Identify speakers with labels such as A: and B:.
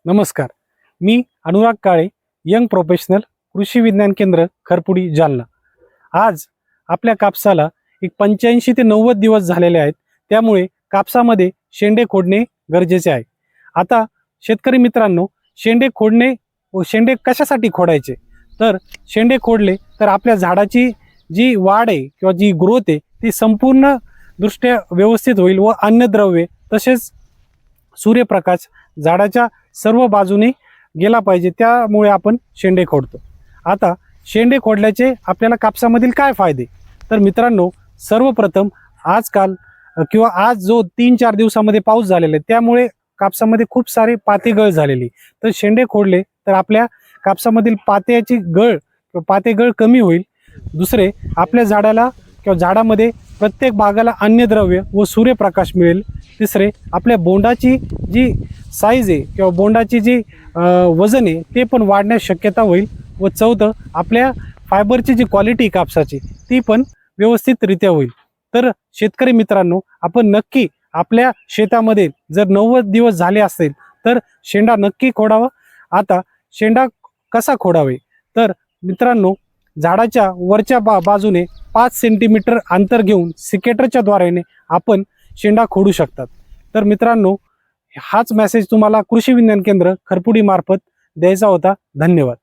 A: नमस्कार. मी अनुराग काळे, young professional, कृषी विज्ञान केंद्र, खरपुडी, जालना. आज आपल्या कापसाला एक 85 ते 90 दिवस झालेले आहेत. त्यामुळे कापसामध्ये शेंडे खोडणे गरजेचे आहे. आता शेतकरी मित्रांनो, शेंडे खोडणे व शेंडे कशासाठी खोडायचे? तर शेंडे खोडले तर आपल्या झाडाची जी वाढ आहे किंवा जी ग्रोथ आहे ती संपूर्ण दृष्ट्या व्यवस्थित होईल व अन्नद्रव्ये तसेच सूर्यप्रकाश झाडाच्या सर्व बाजूने गेला पाहिजे, त्यामुळे आपण शेंडे खोडतो. आता शेंडे खोडल्याचे आपल्याला कापसामधील काय फायदे? तर मित्रांनो, सर्वप्रथम आजकाल किंवा आज जो 3-4 दिवसामध्ये पाऊस झालेला आहे त्यामुळे कापसामध्ये खूप सारे पाते गळ झालेली, तर शेंडे खोडले तर आपल्या कापसामधील पात्याची गळ किंवा पाते गळ कमी होईल. दुसरे, आपल्या झाडाला किंवा झाडामध्ये प्रत्येक भागाला अन्नद्रव्य व सूर्यप्रकाश मिळेल. तिसरे, आपल्या बोंडाची जी साईज आहे किंवा बोंडाची जी वजन आहे ते पण वाढण्यास शक्यता होईल. व चौथं, आपल्या फायबरची जी क्वालिटी कापसाची ती पण व्यवस्थितरित्या होईल. तर शेतकरी मित्रांनो, आपण नक्की आपल्या शेतामध्ये जर 90 दिवस झाले असतील तर शेंडा नक्की खोडावा. आता शेंडा कसा खोडावे? तर मित्रांनो, झाडाच्या वरच्या बाजूने 5 सेंटीमीटर अंतर घेऊन सिकेटरच्या द्वारेने आपण शेंडा खोडू शकतात. तर मित्रांनो, हाच मेसेज तुम्हाला कृषी विज्ञान केंद्र खरपुडी मार्फत द्यायचा होता. धन्यवाद.